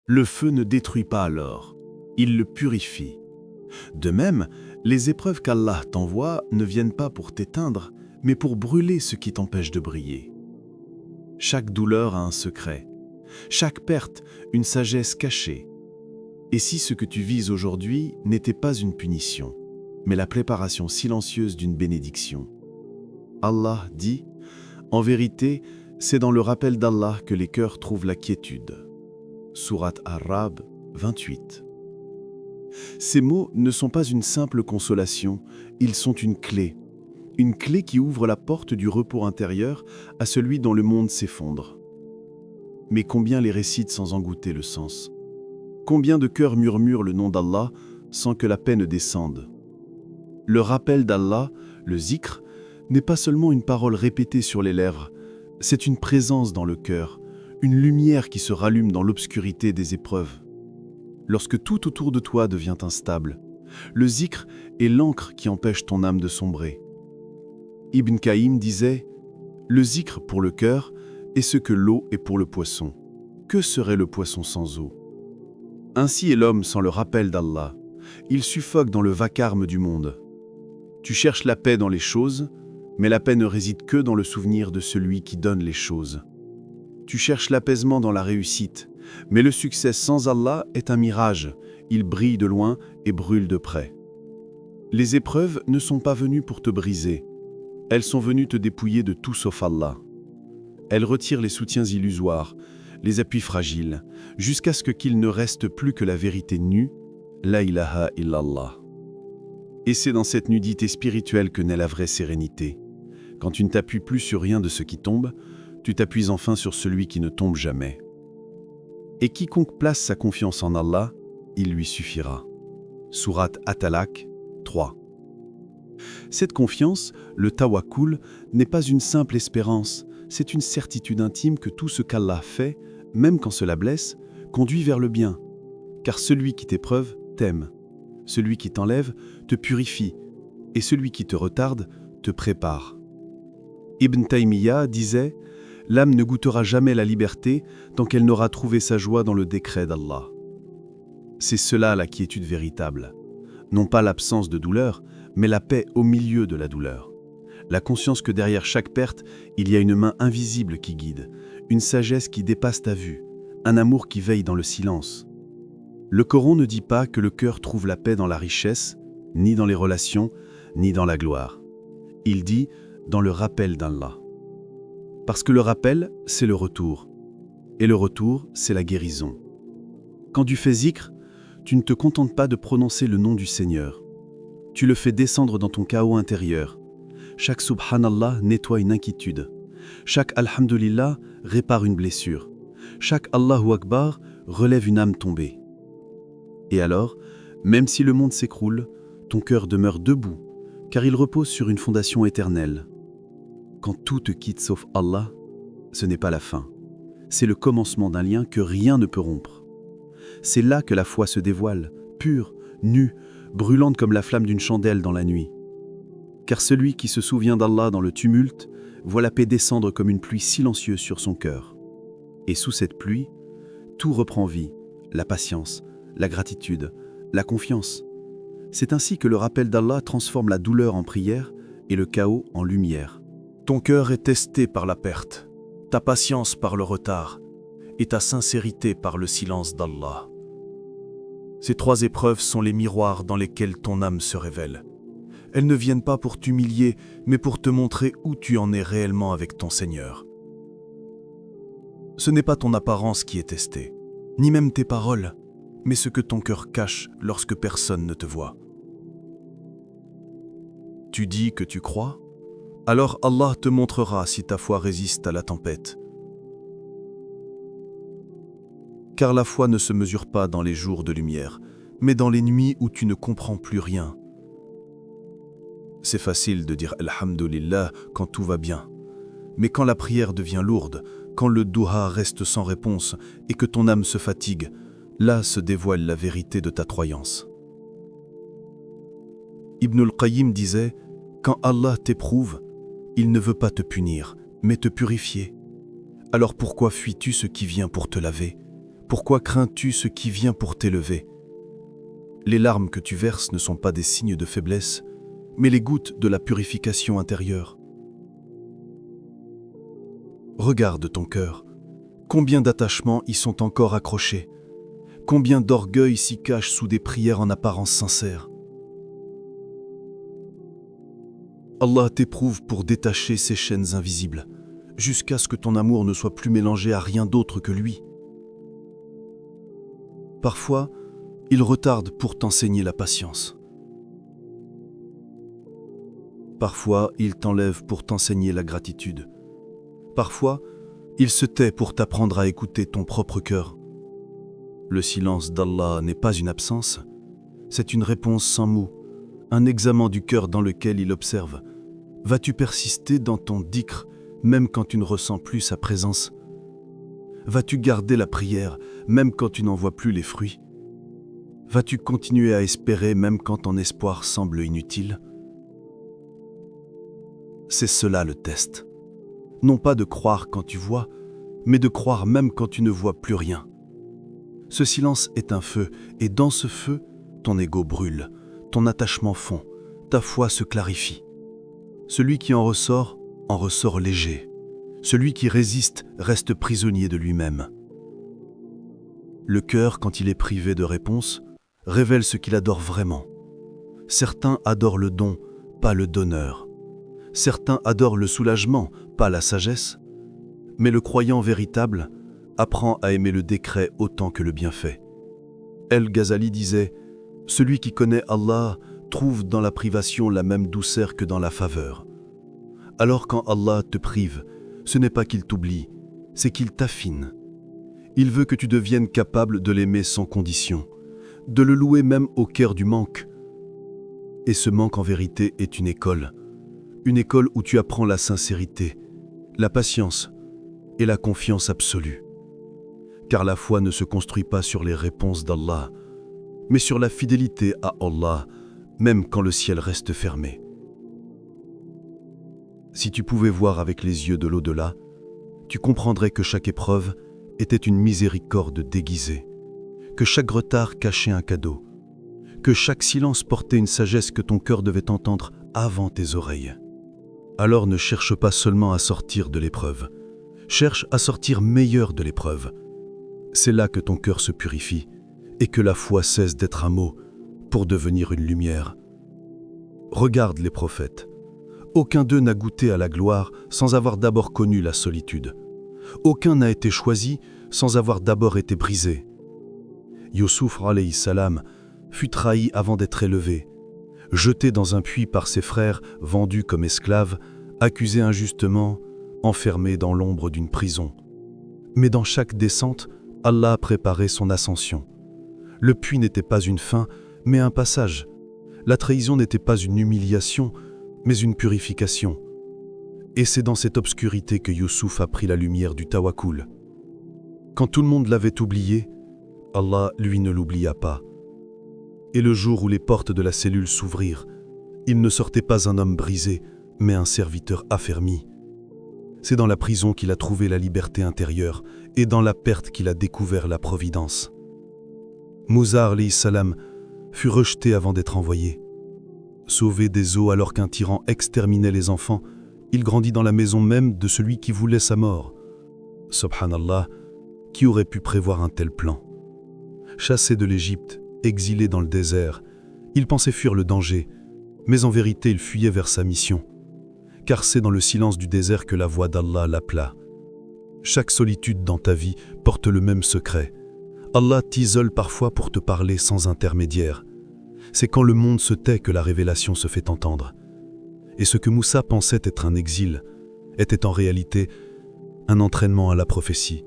Le feu ne détruit pas alors, il le purifie. De même, les épreuves qu'Allah t'envoie ne viennent pas pour t'éteindre, mais pour brûler ce qui t'empêche de briller. Chaque douleur a un secret, chaque perte une sagesse cachée. Et si ce que tu vis aujourd'hui n'était pas une punition, mais la préparation silencieuse d'une bénédiction? Allah dit, en vérité, c'est dans le rappel d'Allah que les cœurs trouvent la quiétude. Sourate Ar-Ra'd 28. Ces mots ne sont pas une simple consolation, ils sont une clé qui ouvre la porte du repos intérieur à celui dont le monde s'effondre. Mais combien les récitent sans en goûter le sens? Combien de cœurs murmurent le nom d'Allah sans que la paix ne descende? Le rappel d'Allah, le zikr, n'est pas seulement une parole répétée sur les lèvres, c'est une présence dans le cœur, une lumière qui se rallume dans l'obscurité des épreuves. Lorsque tout autour de toi devient instable, le zikr est l'encre qui empêche ton âme de sombrer. Ibn Qayyim disait « Le zikr pour le cœur est ce que l'eau est pour le poisson. Que serait le poisson sans eau ?» Ainsi est l'homme sans le rappel d'Allah. Il suffoque dans le vacarme du monde. Tu cherches la paix dans les choses, mais la paix ne réside que dans le souvenir de celui qui donne les choses. Tu cherches l'apaisement dans la réussite, mais le succès sans Allah est un mirage. Il brille de loin et brûle de près. Les épreuves ne sont pas venues pour te briser. Elles sont venues te dépouiller de tout sauf Allah. Elles retirent les soutiens illusoires, les appuis fragiles, jusqu'à ce qu'il ne reste plus que la vérité nue, la ilaha illallah. Et c'est dans cette nudité spirituelle que naît la vraie sérénité. Quand tu ne t'appuies plus sur rien de ce qui tombe, tu t'appuies enfin sur celui qui ne tombe jamais. Et quiconque place sa confiance en Allah, il lui suffira. Sourate At-Talaq 3. Cette confiance, le tawakkul, n'est pas une simple espérance, c'est une certitude intime que tout ce qu'Allah fait, même quand cela blesse, conduit vers le bien. Car celui qui t'épreuve t'aime, celui qui t'enlève te purifie, et celui qui te retarde te prépare. Ibn Taymiyyah disait « L'âme ne goûtera jamais la liberté tant qu'elle n'aura trouvé sa joie dans le décret d'Allah. » C'est cela la quiétude véritable. Non pas l'absence de douleur, mais la paix au milieu de la douleur. La conscience que derrière chaque perte, il y a une main invisible qui guide, une sagesse qui dépasse ta vue, un amour qui veille dans le silence. Le Coran ne dit pas que le cœur trouve la paix dans la richesse, ni dans les relations, ni dans la gloire. Il dit dans le rappel d'Allah. Parce que le rappel, c'est le retour. Et le retour, c'est la guérison. Quand tu fais zikr, tu ne te contentes pas de prononcer le nom du Seigneur. Tu le fais descendre dans ton chaos intérieur. Chaque subhanallah nettoie une inquiétude. Chaque alhamdulillah répare une blessure. Chaque Allahu Akbar relève une âme tombée. Et alors, même si le monde s'écroule, ton cœur demeure debout, car il repose sur une fondation éternelle. Quand tout te quitte sauf Allah, ce n'est pas la fin. C'est le commencement d'un lien que rien ne peut rompre. C'est là que la foi se dévoile, pure, nue, brûlante comme la flamme d'une chandelle dans la nuit. Car celui qui se souvient d'Allah dans le tumulte voit la paix descendre comme une pluie silencieuse sur son cœur. Et sous cette pluie, tout reprend vie, la patience, la gratitude, la confiance. C'est ainsi que le rappel d'Allah transforme la douleur en prière et le chaos en lumière. Ton cœur est testé par la perte, ta patience par le retard et ta sincérité par le silence d'Allah. Ces trois épreuves sont les miroirs dans lesquels ton âme se révèle. Elles ne viennent pas pour t'humilier, mais pour te montrer où tu en es réellement avec ton Seigneur. Ce n'est pas ton apparence qui est testée, ni même tes paroles, mais ce que ton cœur cache lorsque personne ne te voit. Tu dis que tu crois? Alors Allah te montrera si ta foi résiste à la tempête. Car la foi ne se mesure pas dans les jours de lumière, mais dans les nuits où tu ne comprends plus rien. C'est facile de dire Alhamdulillah quand tout va bien. Mais quand la prière devient lourde, quand le duha reste sans réponse et que ton âme se fatigue, là se dévoile la vérité de ta croyance. Ibn al-Qayyim disait « Quand Allah t'éprouve, il ne veut pas te punir, mais te purifier. Alors pourquoi fuis-tu ce qui vient pour te laver, Pourquoi crains-tu ce qui vient pour t'élever? Les larmes que tu verses ne sont pas des signes de faiblesse, mais les gouttes de la purification intérieure. Regarde ton cœur. Combien d'attachements y sont encore accrochés? Combien d'orgueil s'y cache sous des prières en apparence sincères? Allah t'éprouve pour détacher ces chaînes invisibles, jusqu'à ce que ton amour ne soit plus mélangé à rien d'autre que lui. Parfois, il retarde pour t'enseigner la patience. Parfois, il t'enlève pour t'enseigner la gratitude. Parfois, il se tait pour t'apprendre à écouter ton propre cœur. Le silence d'Allah n'est pas une absence, c'est une réponse sans mots, un examen du cœur dans lequel il observe. Vas-tu persister dans ton dhikr, même quand tu ne ressens plus sa présence? Vas-tu garder la prière, même quand tu n'en vois plus les fruits? Vas-tu continuer à espérer, même quand ton espoir semble inutile? C'est cela le test. Non pas de croire quand tu vois, mais de croire même quand tu ne vois plus rien. Ce silence est un feu, et dans ce feu, ton ego brûle, ton attachement fond, ta foi se clarifie. Celui qui en ressort léger. Celui qui résiste reste prisonnier de lui-même. Le cœur, quand il est privé de réponse, révèle ce qu'il adore vraiment. Certains adorent le don, pas le donneur. Certains adorent le soulagement, pas la sagesse. Mais le croyant véritable apprend à aimer le décret autant que le bienfait. El-Ghazali disait « Celui qui connaît Allah trouve dans la privation la même douceur que dans la faveur. » Alors quand Allah te prive, ce n'est pas qu'il t'oublie, c'est qu'il t'affine. Il veut que tu deviennes capable de l'aimer sans condition, de le louer même au cœur du manque. Et ce manque en vérité est une école où tu apprends la sincérité, la patience et la confiance absolue. Car la foi ne se construit pas sur les réponses d'Allah, mais sur la fidélité à Allah, même quand le ciel reste fermé. Si tu pouvais voir avec les yeux de l'au-delà, tu comprendrais que chaque épreuve était une miséricorde déguisée, que chaque retard cachait un cadeau, que chaque silence portait une sagesse que ton cœur devait entendre avant tes oreilles. Alors ne cherche pas seulement à sortir de l'épreuve, cherche à sortir meilleur de l'épreuve. C'est là que ton cœur se purifie et que la foi cesse d'être un mot pour devenir une lumière. Regarde les prophètes. Aucun d'eux n'a goûté à la gloire sans avoir d'abord connu la solitude. Aucun n'a été choisi sans avoir d'abord été brisé. Youssouf alayhi salam fut trahi avant d'être élevé, jeté dans un puits par ses frères, vendu comme esclave, accusé injustement, enfermé dans l'ombre d'une prison. Mais dans chaque descente, Allah a préparé son ascension. Le puits n'était pas une fin, mais un passage. La trahison n'était pas une humiliation, mais une purification. Et c'est dans cette obscurité que Youssouf a pris la lumière du tawakkul. Quand tout le monde l'avait oublié, Allah, lui, ne l'oublia pas. Et le jour où les portes de la cellule s'ouvrirent, il ne sortait pas un homme brisé, mais un serviteur affermi. C'est dans la prison qu'il a trouvé la liberté intérieure et dans la perte qu'il a découvert la providence. Moussa alayhi salam fut rejeté avant d'être envoyé. Sauvé des eaux alors qu'un tyran exterminait les enfants, il grandit dans la maison même de celui qui voulait sa mort. Subhanallah, qui aurait pu prévoir un tel plan? Chassé de l'Égypte, exilé dans le désert, il pensait fuir le danger, mais en vérité il fuyait vers sa mission, car c'est dans le silence du désert que la voix d'Allah l'appela. Chaque solitude dans ta vie porte le même secret. Allah t'isole parfois pour te parler sans intermédiaire. C'est quand le monde se tait que la révélation se fait entendre. Et ce que Moussa pensait être un exil était en réalité un entraînement à la prophétie.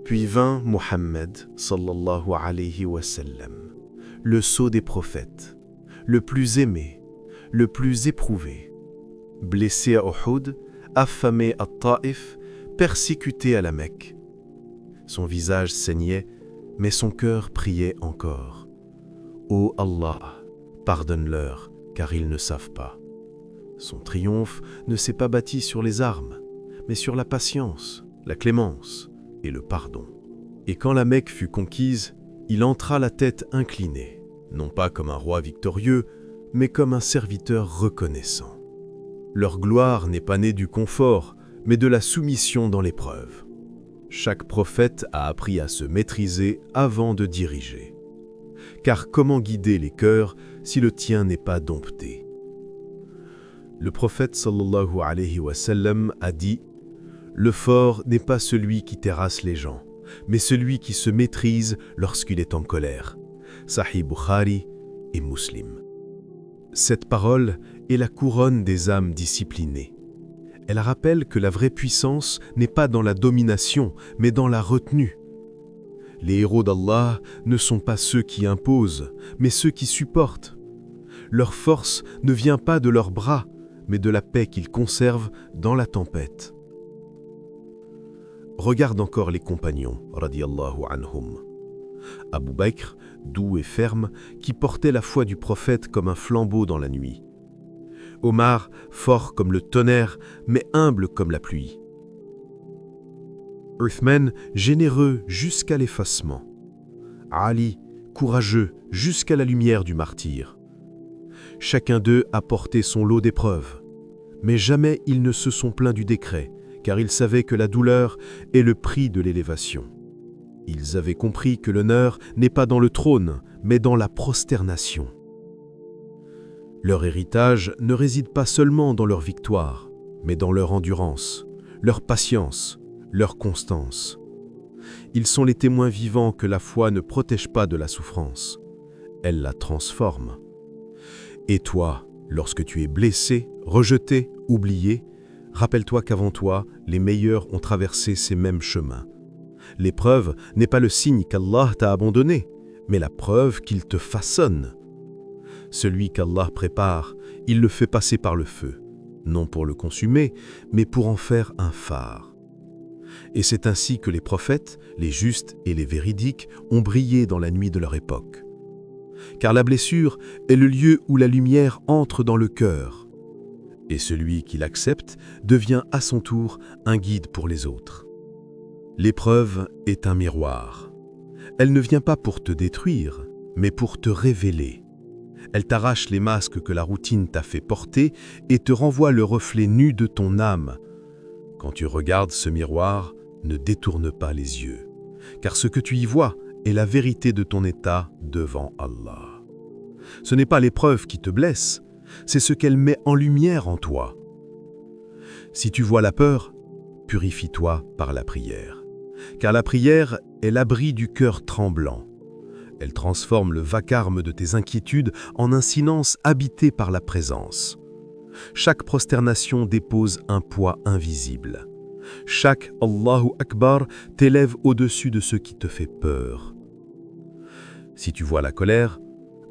Puis vint Muhammad, sallallahu alayhi wa sallam, le sceau des prophètes, le plus aimé, le plus éprouvé, blessé à Uhud, affamé à Taïf, persécuté à la Mecque. Son visage saignait, mais son cœur priait encore. Ô Allah, pardonne-leur, car ils ne savent pas. Son triomphe ne s'est pas bâti sur les armes, mais sur la patience, la clémence et le pardon. Et quand la Mecque fut conquise, il entra la tête inclinée, non pas comme un roi victorieux, mais comme un serviteur reconnaissant. Leur gloire n'est pas née du confort, mais de la soumission dans l'épreuve. Chaque prophète a appris à se maîtriser avant de diriger. Car comment guider les cœurs si le tien n'est pas dompté? Le prophète sallallahu alayhi wa sallam a dit « Le fort n'est pas celui qui terrasse les gens, mais celui qui se maîtrise lorsqu'il est en colère. » Sahih Bukhari et Muslim. Cette parole est la couronne des âmes disciplinées. Elle rappelle que la vraie puissance n'est pas dans la domination, mais dans la retenue. Les héros d'Allah ne sont pas ceux qui imposent, mais ceux qui supportent. Leur force ne vient pas de leurs bras, mais de la paix qu'ils conservent dans la tempête. Regarde encore les compagnons, radiyallahu anhum. Abu Bakr, doux et ferme, qui portait la foi du prophète comme un flambeau dans la nuit. Omar, fort comme le tonnerre, mais humble comme la pluie. Uthman, généreux jusqu'à l'effacement. Ali, courageux jusqu'à la lumière du martyr. Chacun d'eux a porté son lot d'épreuves, mais jamais ils ne se sont plaints du décret, car ils savaient que la douleur est le prix de l'élévation. Ils avaient compris que l'honneur n'est pas dans le trône, mais dans la prosternation. Leur héritage ne réside pas seulement dans leur victoire, mais dans leur endurance, leur patience, leur constance. Ils sont les témoins vivants que la foi ne protège pas de la souffrance, elle la transforme. Et toi, lorsque tu es blessé, rejeté, oublié, rappelle-toi qu'avant toi, les meilleurs ont traversé ces mêmes chemins. L'épreuve n'est pas le signe qu'Allah t'a abandonné, mais la preuve qu'il te façonne. Celui qu'Allah prépare, il le fait passer par le feu, non pour le consumer, mais pour en faire un phare. Et c'est ainsi que les prophètes, les justes et les véridiques ont brillé dans la nuit de leur époque. Car la blessure est le lieu où la lumière entre dans le cœur. Et celui qui l'accepte devient à son tour un guide pour les autres. L'épreuve est un miroir. Elle ne vient pas pour te détruire, mais pour te révéler. Elle t'arrache les masques que la routine t'a fait porter et te renvoie le reflet nu de ton âme. Quand tu regardes ce miroir, ne détourne pas les yeux, car ce que tu y vois est la vérité de ton état devant Allah. Ce n'est pas l'épreuve qui te blesse, c'est ce qu'elle met en lumière en toi. Si tu vois la peur, purifie-toi par la prière, car la prière est l'abri du cœur tremblant. Elle transforme le vacarme de tes inquiétudes en un silence habité par la présence. Chaque prosternation dépose un poids invisible. Chaque Allahu Akbar t'élève au-dessus de ce qui te fait peur. Si tu vois la colère,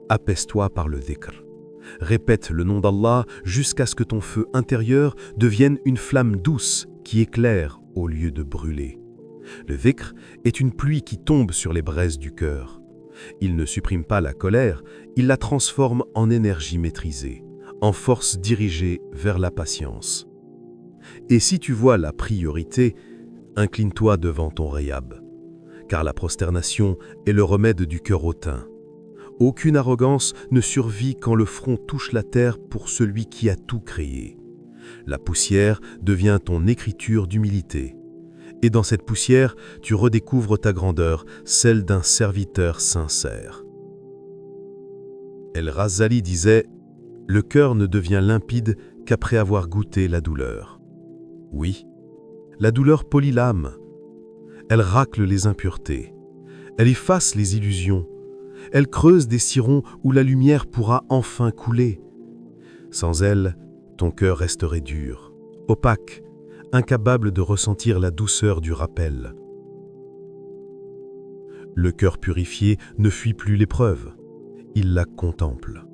apaise-toi par le dhikr. Répète le nom d'Allah jusqu'à ce que ton feu intérieur devienne une flamme douce qui éclaire au lieu de brûler. Le dhikr est une pluie qui tombe sur les braises du cœur. Il ne supprime pas la colère, il la transforme en énergie maîtrisée, en force dirigée vers la patience. Et si tu vois la priorité, incline-toi devant ton rayab, car la prosternation est le remède du cœur hautain. Aucune arrogance ne survit quand le front touche la terre pour celui qui a tout créé. La poussière devient ton écriture d'humilité. Et dans cette poussière, tu redécouvres ta grandeur, celle d'un serviteur sincère. El-Ghazali disait « Le cœur ne devient limpide qu'après avoir goûté la douleur. » Oui, la douleur polit l'âme. Elle racle les impuretés. Elle efface les illusions. Elle creuse des sirons où la lumière pourra enfin couler. Sans elle, ton cœur resterait dur, opaque, incapable de ressentir la douceur du rappel. Le cœur purifié ne fuit plus l'épreuve, il la contemple.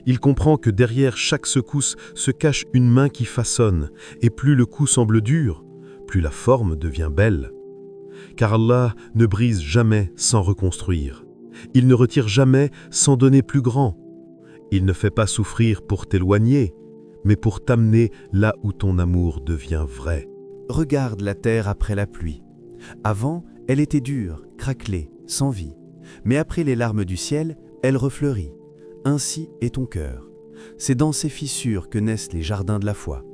Il comprend que derrière chaque secousse se cache une main qui façonne, et plus le coup semble dur, plus la forme devient belle. Car Allah ne brise jamais sans reconstruire. Il ne retire jamais sans donner plus grand. Il ne fait pas souffrir pour t'éloigner, mais pour t'amener là où ton amour devient vrai. Regarde la terre après la pluie. Avant, Elle était dure, craquelée, sans vie. Mais après les larmes du ciel, elle refleurit. Ainsi est ton cœur. C'est dans ces fissures que naissent les jardins de la foi.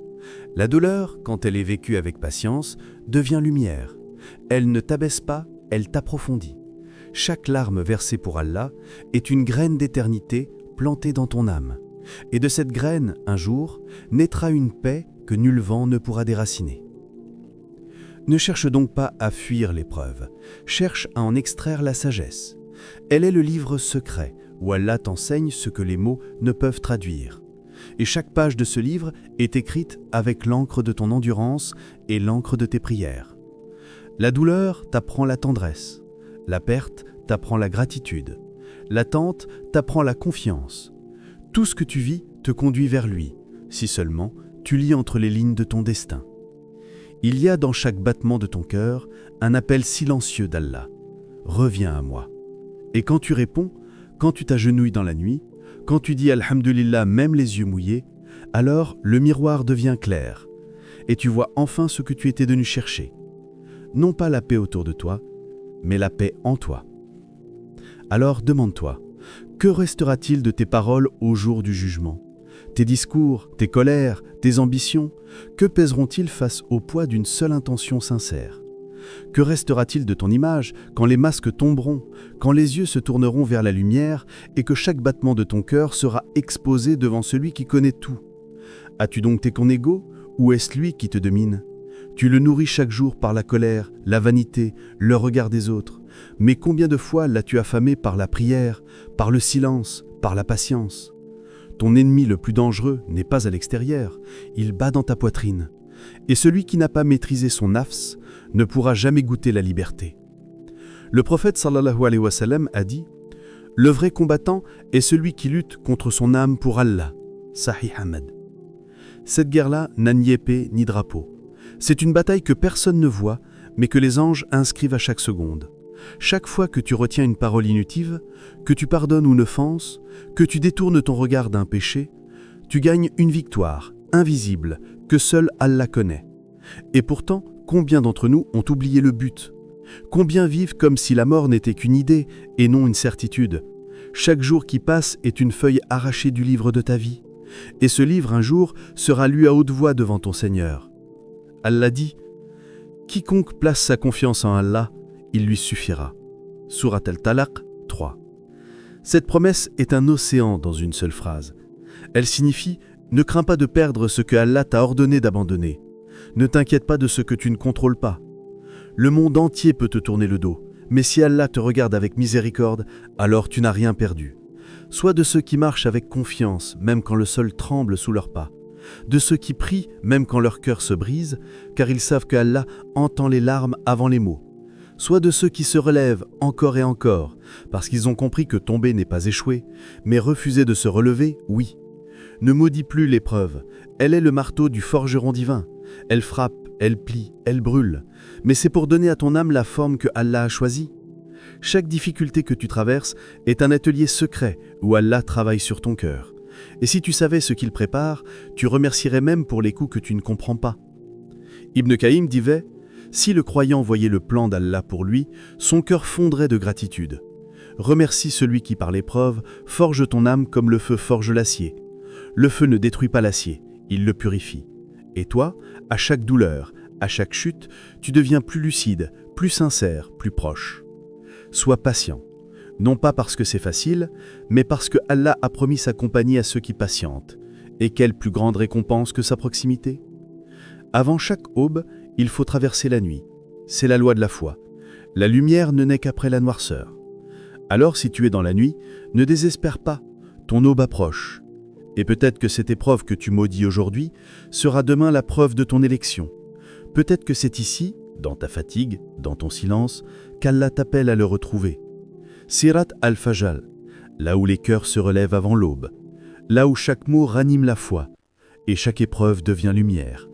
La douleur, quand elle est vécue avec patience, devient lumière. Elle ne t'abaisse pas, elle t'approfondit. Chaque larme versée pour Allah est une graine d'éternité plantée dans ton âme. Et de cette graine, un jour, naîtra une paix que nul vent ne pourra déraciner. Ne cherche donc pas à fuir l'épreuve, cherche à en extraire la sagesse. Elle est le livre secret où Allah t'enseigne ce que les mots ne peuvent traduire. Et chaque page de ce livre est écrite avec l'encre de ton endurance et l'encre de tes prières. La douleur t'apprend la tendresse, la perte t'apprend la gratitude, l'attente t'apprend la confiance. Tout ce que tu vis te conduit vers lui, si seulement tu lis entre les lignes de ton destin. Il y a dans chaque battement de ton cœur un appel silencieux d'Allah. Reviens à moi. Et quand tu réponds, quand tu t'agenouilles dans la nuit, quand tu dis Alhamdulillah même les yeux mouillés, alors le miroir devient clair et tu vois enfin ce que tu étais venu chercher. Non pas la paix autour de toi, mais la paix en toi. Alors demande-toi, que restera-t-il de tes paroles au jour du jugement ? Tes discours, tes colères, tes ambitions, que pèseront-ils face au poids d'une seule intention sincère ? Que restera-t-il de ton image quand les masques tomberont, quand les yeux se tourneront vers la lumière et que chaque battement de ton cœur sera exposé devant celui qui connaît tout ? As-tu donc ton ego ou est-ce lui qui te domine ? Tu le nourris chaque jour par la colère, la vanité, le regard des autres. Mais combien de fois l'as-tu affamé par la prière, par le silence, par la patience ? Ton ennemi le plus dangereux n'est pas à l'extérieur, il bat dans ta poitrine. Et celui qui n'a pas maîtrisé son nafs ne pourra jamais goûter la liberté. Le prophète sallallahu alayhi wa sallam a dit « Le vrai combattant est celui qui lutte contre son âme pour Allah. » Sahih Ahmad. Cette guerre-là n'a ni épée ni drapeau. C'est une bataille que personne ne voit, mais que les anges inscrivent à chaque seconde. Chaque fois que tu retiens une parole inutile, que tu pardonnes une offense, que tu détournes ton regard d'un péché, tu gagnes une victoire, invisible, que seul Allah connaît. Et pourtant, combien d'entre nous ont oublié le but ? Combien vivent comme si la mort n'était qu'une idée et non une certitude ? Chaque jour qui passe est une feuille arrachée du livre de ta vie. Et ce livre, un jour, sera lu à haute voix devant ton Seigneur. Allah dit « Quiconque place sa confiance en Allah, il lui suffira. » Surat al-Talaq 3. Cette promesse est un océan dans une seule phrase. Elle signifie « Ne crains pas de perdre ce que Allah t'a ordonné d'abandonner. Ne t'inquiète pas de ce que tu ne contrôles pas. Le monde entier peut te tourner le dos, mais si Allah te regarde avec miséricorde, alors tu n'as rien perdu. Sois de ceux qui marchent avec confiance, même quand le sol tremble sous leurs pas. De ceux qui prient, même quand leur cœur se brise, car ils savent que Allah entend les larmes avant les mots. Sois de ceux qui se relèvent encore et encore, parce qu'ils ont compris que tomber n'est pas échouer, mais refuser de se relever, oui. Ne maudis plus l'épreuve, elle est le marteau du forgeron divin. Elle frappe, elle plie, elle brûle, mais c'est pour donner à ton âme la forme que Allah a choisie. Chaque difficulté que tu traverses est un atelier secret où Allah travaille sur ton cœur. Et si tu savais ce qu'il prépare, tu remercierais même pour les coups que tu ne comprends pas. Ibn Qayyim disait « Si le croyant voyait le plan d'Allah pour lui, son cœur fondrait de gratitude. Remercie celui qui par l'épreuve forge ton âme comme le feu forge l'acier. Le feu ne détruit pas l'acier, il le purifie. Et toi, à chaque douleur, à chaque chute, tu deviens plus lucide, plus sincère, plus proche. Sois patient, non pas parce que c'est facile, mais parce que Allah a promis sa compagnie à ceux qui patientent. Et quelle plus grande récompense que sa proximité ? Avant chaque aube, il faut traverser la nuit. C'est la loi de la foi. La lumière ne naît qu'après la noirceur. Alors si tu es dans la nuit, ne désespère pas, ton aube approche. Et peut-être que cette épreuve que tu maudis aujourd'hui sera demain la preuve de ton élection. Peut-être que c'est ici, dans ta fatigue, dans ton silence, qu'Allah t'appelle à le retrouver. Sirat al-Fajr, là où les cœurs se relèvent avant l'aube, là où chaque mot ranime la foi, et chaque épreuve devient lumière.